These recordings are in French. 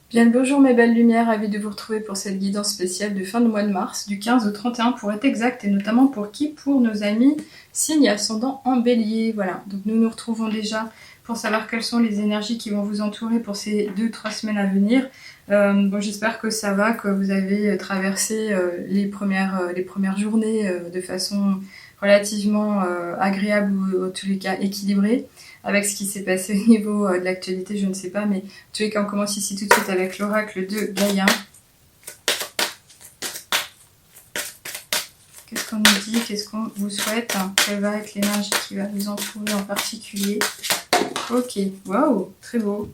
Bien le bonjour mes belles lumières, ravie de vous retrouver pour cette guidance spéciale de fin de mois de mars, du 15 au 31 pour être exact, et notamment pour qui? Pour nos amis signes ascendant en bélier. Voilà, donc nous nous retrouvons déjà pour savoir quelles sont les énergies qui vont vous entourer pour ces 2-3 semaines à venir. Bon, j'espère que ça va, que vous avez traversé les premières journées de façon relativement agréable ou en tous les cas équilibrée. Avec ce qui s'est passé au niveau de l'actualité, je ne sais pas, mais en tous les cas, on commence ici tout de suite avec l'oracle de Gaïa. Qu'est-ce qu'on nous dit? Qu'est-ce qu'on vous souhaite? Quelle va être l'énergie qui va vous entourer en particulier? Ok, waouh, très beau.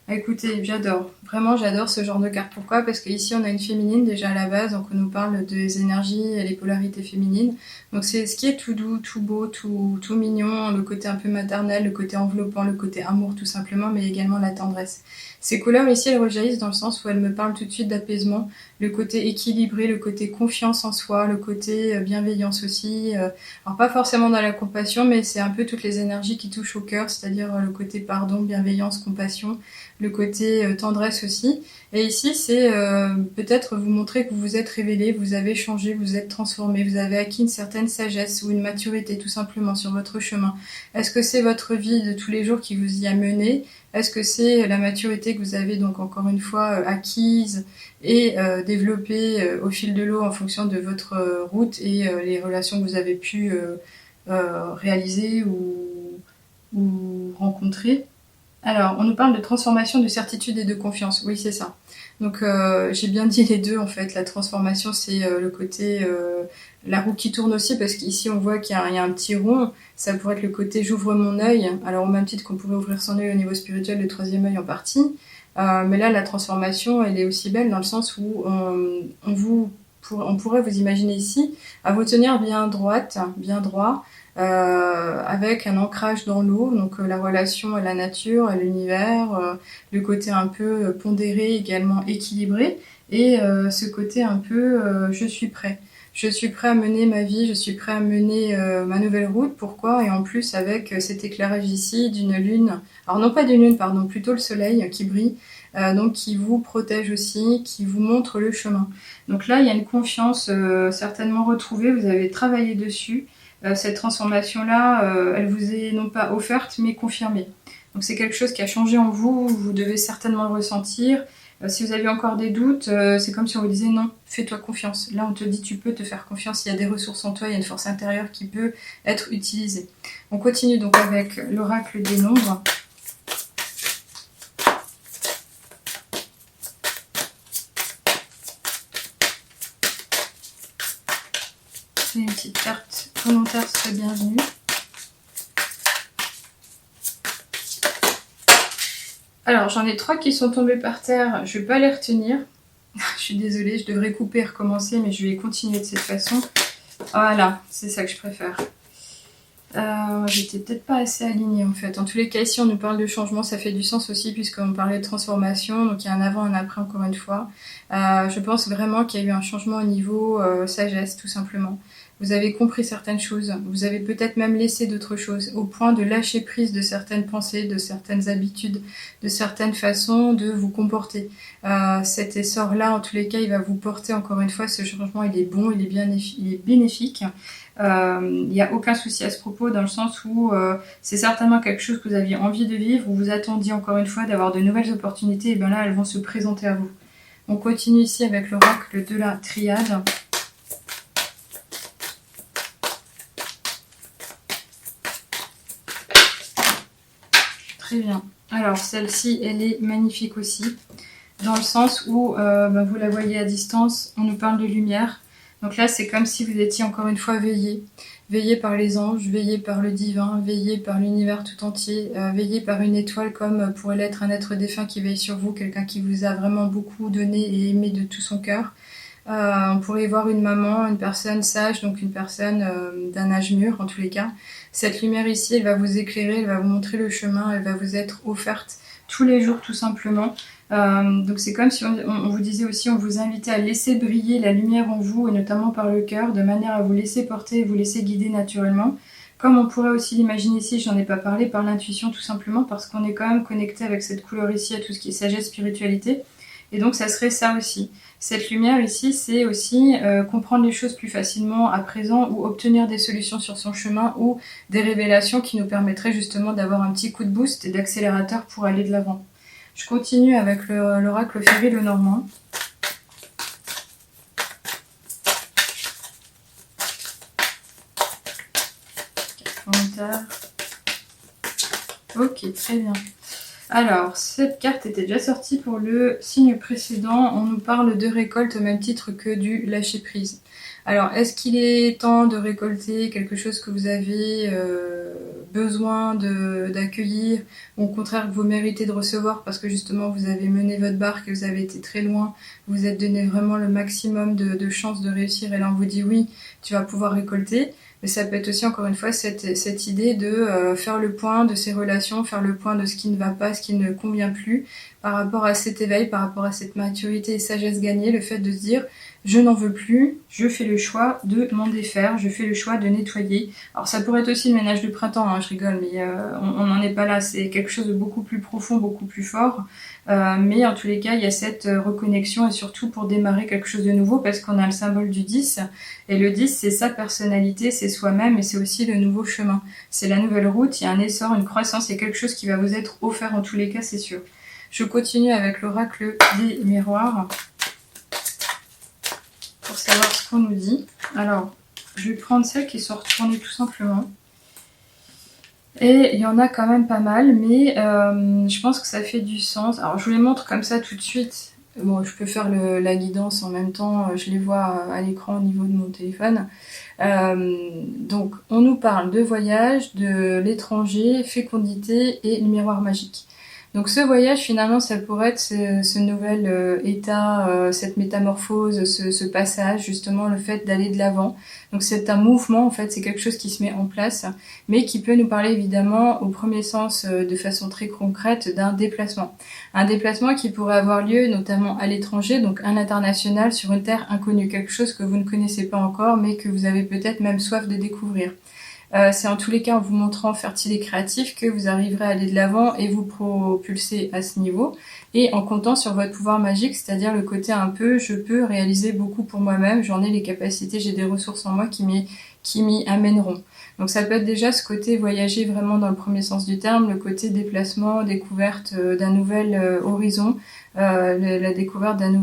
Écoutez, j'adore, vraiment j'adore ce genre de carte. Pourquoi? Parce qu'ici on a une féminine déjà à la base, donc on nous parle des énergies et les polarités féminines. Donc c'est ce qui est tout doux, tout beau, tout mignon, le côté un peu maternel, le côté enveloppant, le côté amour tout simplement, mais également la tendresse. Ces couleurs ici elles rejaillissent dans le sens où elles me parlent tout de suite d'apaisement, le côté équilibré, le côté confiance en soi, le côté bienveillance aussi. Alors pas forcément dans la compassion, mais c'est un peu toutes les énergies qui touchent au cœur, c'est-à-dire le côté pardon, bienveillance, compassion, le côté tendresse aussi. Et ici, c'est peut-être vous montrer que vous vous êtes révélé, vous avez changé, vous êtes transformé, vous avez acquis une certaine sagesse ou une maturité tout simplement sur votre chemin. Est-ce que c'est votre vie de tous les jours qui vous y a mené? Est-ce que c'est la maturité que vous avez donc encore une fois acquise et développée au fil de l'eau en fonction de votre route et les relations que vous avez pu réaliser ou rencontrer? Alors, on nous parle de transformation, de certitude et de confiance. Oui, c'est ça. Donc, j'ai bien dit les deux, en fait. La transformation, c'est le côté... la roue qui tourne aussi, parce qu'ici, on voit qu'il y a un petit rond. Ça pourrait être le côté j'ouvre mon œil. Alors, au même titre qu'on pourrait ouvrir son œil au niveau spirituel, le troisième œil en partie. Mais là, la transformation, elle est aussi belle dans le sens où on pourrait vous imaginer ici à vous tenir bien droite, bien droit, avec un ancrage dans l'eau, donc la relation à la nature, à l'univers, le côté un peu pondéré, également équilibré, et ce côté un peu je suis prêt. Je suis prêt à mener ma vie, je suis prêt à mener ma nouvelle route. Pourquoi? Et en plus avec cet éclairage ici d'une lune, alors non pas d'une lune, pardon, plutôt le soleil qui brille, donc qui vous protège aussi, qui vous montre le chemin. Donc là, il y a une confiance certainement retrouvée, vous avez travaillé dessus. Cette transformation-là, elle vous est non pas offerte, mais confirmée. Donc c'est quelque chose qui a changé en vous, vous devez certainement le ressentir. Si vous avez encore des doutes, c'est comme si on vous disait non, fais-toi confiance. Là, on te dit tu peux te faire confiance, il y a des ressources en toi, il y a une force intérieure qui peut être utilisée. On continue donc avec l'oracle des nombres. C'est une petite carte volontaire, serait bienvenue. Alors, j'en ai 3 qui sont tombés par terre, je vais pas les retenir. Je suis désolée, je devrais couper et recommencer, mais je vais continuer de cette façon. Voilà, c'est ça que je préfère. J'étais peut-être pas assez alignée en fait. En tous les cas, ici on nous parle de changement, ça fait du sens aussi puisqu'on parlait de transformation, donc il y a un avant, un après encore une fois. Je pense vraiment qu'il y a eu un changement au niveau sagesse tout simplement. Vous avez compris certaines choses, vous avez peut-être même laissé d'autres choses, au point de lâcher prise de certaines pensées, de certaines habitudes, de certaines façons de vous comporter. Cet essor-là, en tous les cas, il va vous porter encore une fois, ce changement, il est bon, il est bénéfique. Il n'y a aucun souci à ce propos dans le sens où c'est certainement quelque chose que vous aviez envie de vivre, où vous attendiez encore une fois d'avoir de nouvelles opportunités, et bien là elles vont se présenter à vous. On continue ici avec l'oracle de la triade. Très bien. Alors celle-ci elle est magnifique aussi, dans le sens où vous la voyez à distance, on nous parle de lumière. Donc là, c'est comme si vous étiez encore une fois veillé. Veillé par les anges, veillé par le divin, veillé par l'univers tout entier, veillé par une étoile comme pourrait l'être un être défunt qui veille sur vous, quelqu'un qui vous a vraiment beaucoup donné et aimé de tout son cœur. On pourrait y voir une maman, une personne sage, donc une personne d'un âge mûr en tous les cas. Cette lumière ici, elle va vous éclairer, elle va vous montrer le chemin, elle va vous être offerte tous les jours tout simplement. Donc c'est comme si on vous disait aussi, on vous invitait à laisser briller la lumière en vous, et notamment par le cœur, de manière à vous laisser porter et vous laisser guider naturellement. Comme on pourrait aussi l'imaginer ici, j'en ai pas parlé, par l'intuition tout simplement, parce qu'on est quand même connecté avec cette couleur ici à tout ce qui est sagesse, spiritualité. Et donc ça serait ça aussi. Cette lumière ici, c'est aussi comprendre les choses plus facilement à présent ou obtenir des solutions sur son chemin ou des révélations qui nous permettraient justement d'avoir un petit coup de boost et d'accélérateur pour aller de l'avant. Je continue avec l'oracle Féry Lenormand. Ok, très bien. Alors, cette carte était déjà sortie pour le signe précédent. On nous parle de récolte au même titre que du lâcher-prise. Alors, est-ce qu'il est temps de récolter quelque chose que vous avez besoin d'accueillir, ou au contraire que vous méritez de recevoir parce que justement vous avez mené votre barque et vous avez été très loin, vous vous êtes donné vraiment le maximum de chances de réussir et là on vous dit oui, tu vas pouvoir récolter. Mais ça peut être aussi encore une fois cette idée de faire le point de ses relations, faire le point de ce qui ne va pas, ce qui ne convient plus, par rapport à cet éveil, par rapport à cette maturité et sagesse gagnée, le fait de se dire je n'en veux plus, je fais le choix de m'en défaire, je fais le choix de nettoyer. Alors ça pourrait être aussi le ménage de printemps, hein, je rigole, mais on n'en est pas là, c'est quelque chose de beaucoup plus profond, beaucoup plus fort. Mais en tous les cas, il y a cette reconnexion et surtout pour démarrer quelque chose de nouveau parce qu'on a le symbole du 10 et le 10 c'est sa personnalité, c'est soi-même et c'est aussi le nouveau chemin. C'est la nouvelle route, il y a un essor, une croissance, il y a quelque chose qui va vous être offert en tous les cas, c'est sûr. Je continue avec l'oracle des miroirs pour savoir ce qu'on nous dit. Alors, je vais prendre celles qui sont retournées tout simplement. Et il y en a quand même pas mal, mais je pense que ça fait du sens. Alors je vous les montre comme ça tout de suite. Bon, je peux faire la guidance en même temps, je les vois à l'écran au niveau de mon téléphone. Donc on nous parle de voyage, de l'étranger, fécondité et le miroir magique. Donc ce voyage finalement ça pourrait être ce nouvel état, cette métamorphose, ce passage justement, le fait d'aller de l'avant. Donc c'est un mouvement en fait, c'est quelque chose qui se met en place, mais qui peut nous parler évidemment au premier sens de façon très concrète d'un déplacement. Un déplacement qui pourrait avoir lieu notamment à l'étranger, donc à l'international, sur une terre inconnue, quelque chose que vous ne connaissez pas encore mais que vous avez peut-être même soif de découvrir. C'est en tous les cas en vous montrant fertile et créatif que vous arriverez à aller de l'avant et vous propulser à ce niveau, et en comptant sur votre pouvoir magique, c'est-à-dire le côté un peu je peux réaliser beaucoup pour moi-même, j'en ai les capacités, j'ai des ressources en moi qui m'y amèneront. Donc ça peut être déjà ce côté voyager vraiment dans le premier sens du terme, le côté déplacement, découverte d'un nouvel horizon, la découverte d'un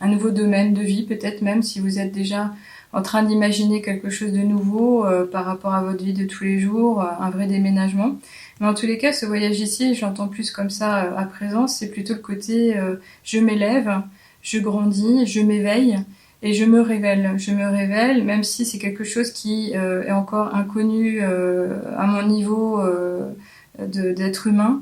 un nouveau domaine de vie, peut-être même si vous êtes déjà en train d'imaginer quelque chose de nouveau par rapport à votre vie de tous les jours, un vrai déménagement. Mais en tous les cas, ce voyage ici, j'entends plus comme ça à présent, c'est plutôt le côté je m'élève, je grandis, je m'éveille et je me révèle. Je me révèle, même si c'est quelque chose qui est encore inconnu à mon niveau d'être humain,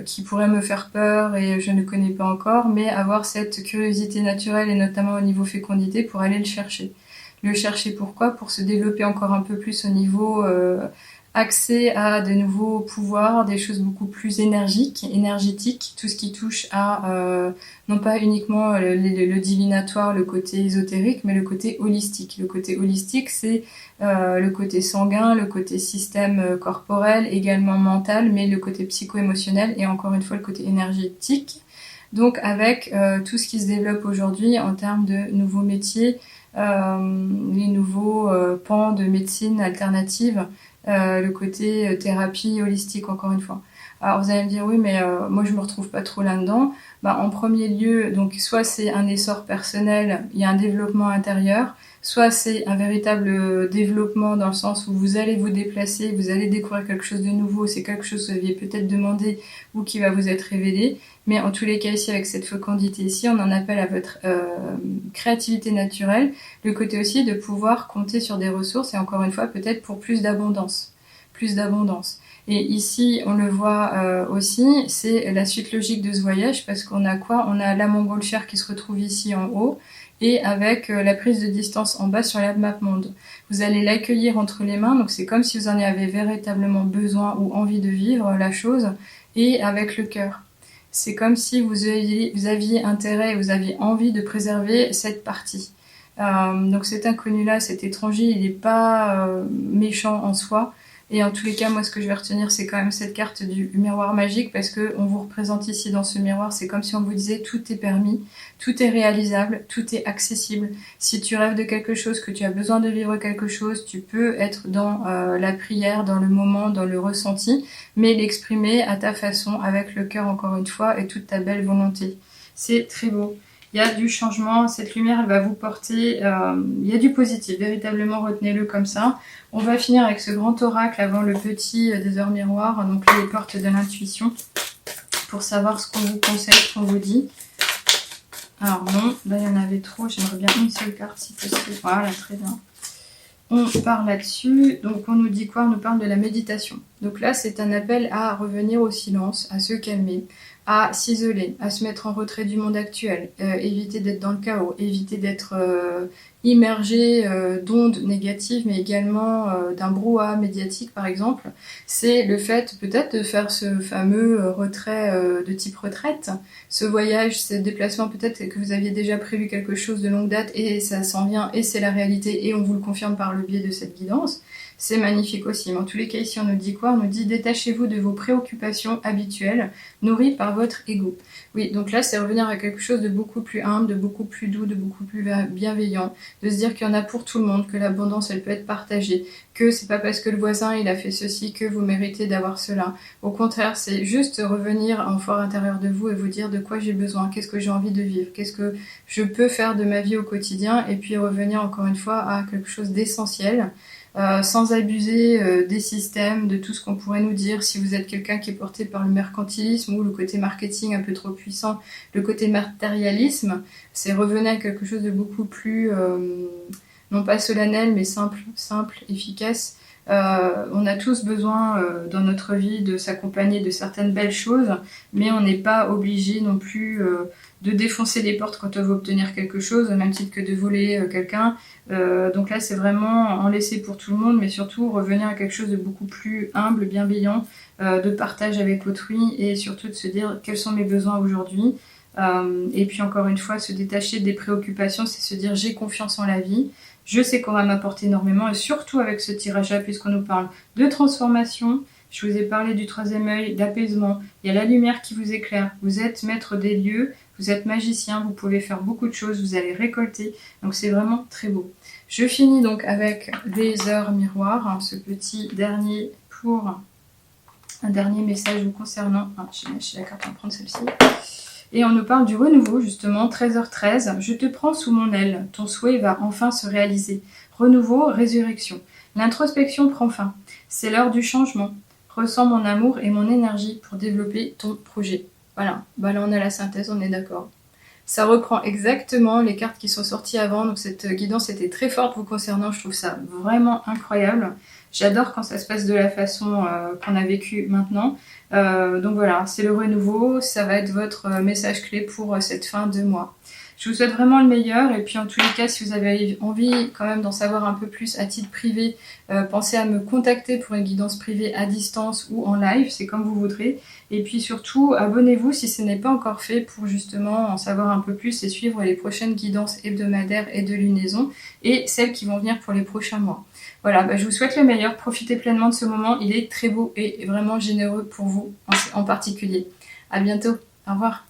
qui pourrait me faire peur et je ne connais pas encore, mais avoir cette curiosité naturelle et notamment au niveau fécondité pour aller le chercher. Le chercher pourquoi? Pour se développer encore un peu plus au niveau accès à de nouveaux pouvoirs, des choses beaucoup plus énergétiques, tout ce qui touche à non pas uniquement le divinatoire, le côté ésotérique, mais le côté holistique. Le côté holistique, c'est le côté sanguin, le côté système corporel, également mental, mais le côté psycho-émotionnel et encore une fois le côté énergétique. Donc avec tout ce qui se développe aujourd'hui en termes de nouveaux métiers, les nouveaux pans de médecine alternative, le côté thérapie holistique encore une fois. Alors vous allez me dire oui mais moi je me retrouve pas trop là-dedans. En premier lieu, donc soit c'est un essor personnel, il y a un développement intérieur, soit c'est un véritable développement dans le sens où vous allez vous déplacer, vous allez découvrir quelque chose de nouveau, c'est quelque chose que vous aviez peut-être demandé ou qui va vous être révélé. Mais en tous les cas ici, avec cette fécondité ici, on en appelle à votre créativité naturelle, le côté aussi de pouvoir compter sur des ressources et encore une fois peut-être pour plus d'abondance. Plus d'abondance. Et ici, on le voit aussi, c'est la suite logique de ce voyage parce qu'on a quoi? On a la montgolfière qui se retrouve ici en haut et avec la prise de distance en bas sur la map monde. Vous allez l'accueillir entre les mains, donc c'est comme si vous en avez véritablement besoin ou envie de vivre la chose, et avec le cœur. C'est comme si vous aviez intérêt, vous aviez envie de préserver cette partie. Donc cet inconnu-là, cet étranger, il n'est pas méchant en soi, Et en tous les cas, moi, ce que je vais retenir, c'est quand même cette carte du miroir magique, parce que on vous représente ici dans ce miroir, c'est comme si on vous disait tout est permis, tout est réalisable, tout est accessible. Si tu rêves de quelque chose, que tu as besoin de vivre quelque chose, tu peux être dans la prière, dans le moment, dans le ressenti, mais l'exprimer à ta façon, avec le cœur encore une fois, et toute ta belle volonté. C'est très beau. Il y a du changement, cette lumière elle va vous porter, il y a du positif, véritablement retenez-le comme ça. On va finir avec ce grand oracle avant le petit des heures miroirs, donc les portes de l'intuition, pour savoir ce qu'on vous conseille, ce qu'on vous dit. Alors non, là il y en avait trop, j'aimerais bien une seule carte si possible, voilà très bien. On part là-dessus, donc on nous dit quoi? On nous parle de la méditation. Donc là c'est un appel à revenir au silence, à se calmer, à s'isoler, à se mettre en retrait du monde actuel, éviter d'être dans le chaos, éviter d'être immergé d'ondes négatives, mais également d'un brouhaha médiatique par exemple. C'est le fait peut-être de faire ce fameux retrait de type retraite, ce voyage, ce déplacement, peut-être que vous aviez déjà prévu quelque chose de longue date et ça s'en vient et c'est la réalité et on vous le confirme par le biais de cette guidance. C'est magnifique aussi. Mais en tous les cas, ici, on nous dit quoi? On nous dit détachez-vous de vos préoccupations habituelles, nourries par votre ego. Oui, donc là, c'est revenir à quelque chose de beaucoup plus humble, de beaucoup plus doux, de beaucoup plus bienveillant, de se dire qu'il y en a pour tout le monde, que l'abondance, elle peut être partagée, que c'est pas parce que le voisin, il a fait ceci que vous méritez d'avoir cela. Au contraire, c'est juste revenir en fort intérieur de vous et vous dire de quoi j'ai besoin, qu'est-ce que j'ai envie de vivre, qu'est-ce que je peux faire de ma vie au quotidien, et puis revenir encore une fois à quelque chose d'essentiel. Sans abuser des systèmes, de tout ce qu'on pourrait nous dire. Si vous êtes quelqu'un qui est porté par le mercantilisme ou le côté marketing un peu trop puissant, le côté matérialisme, c'est revenir à quelque chose de beaucoup plus, non pas solennel, mais simple, efficace. On a tous besoin dans notre vie de s'accompagner de certaines belles choses, mais on n'est pas obligé non plus de défoncer les portes quand on veut obtenir quelque chose, au même titre que de voler quelqu'un. Donc là, c'est vraiment en laisser pour tout le monde, mais surtout revenir à quelque chose de beaucoup plus humble, bienveillant, de partage avec autrui, et surtout de se dire quels sont mes besoins aujourd'hui. Et puis encore une fois, se détacher des préoccupations, c'est se dire j'ai confiance en la vie, je sais qu'on va m'apporter énormément, et surtout avec ce tirage-là, puisqu'on nous parle de transformation. Je vous ai parlé du troisième œil, d'apaisement. Il y a la lumière qui vous éclaire. Vous êtes maître des lieux, vous êtes magicien, vous pouvez faire beaucoup de choses, vous allez récolter. Donc c'est vraiment très beau. Je finis donc avec des heures miroirs, hein, ce petit dernier pour un dernier message vous concernant. Ah, j'ai lâché la carte, on va prendre celle-ci. Et on nous parle du renouveau, justement, 13h13. Je te prends sous mon aile, ton souhait va enfin se réaliser. Renouveau, résurrection. L'introspection prend fin. C'est l'heure du changement. Ressens mon amour et mon énergie pour développer ton projet. Voilà, bah là on a la synthèse, on est d'accord. Ça reprend exactement les cartes qui sont sorties avant, donc cette guidance était très forte vous concernant, je trouve ça vraiment incroyable. J'adore quand ça se passe de la façon qu'on a vécu maintenant. Donc voilà, c'est le renouveau, ça va être votre message clé pour cette fin de mois. Je vous souhaite vraiment le meilleur, et puis en tous les cas, si vous avez envie quand même d'en savoir un peu plus à titre privé, pensez à me contacter pour une guidance privée à distance ou en live, c'est comme vous voudrez. Et puis surtout, abonnez-vous si ce n'est pas encore fait pour justement en savoir un peu plus et suivre les prochaines guidances hebdomadaires et de lunaison, et celles qui vont venir pour les prochains mois. Voilà, bah je vous souhaite le meilleur, profitez pleinement de ce moment, il est très beau et vraiment généreux pour vous en particulier. À bientôt, au revoir.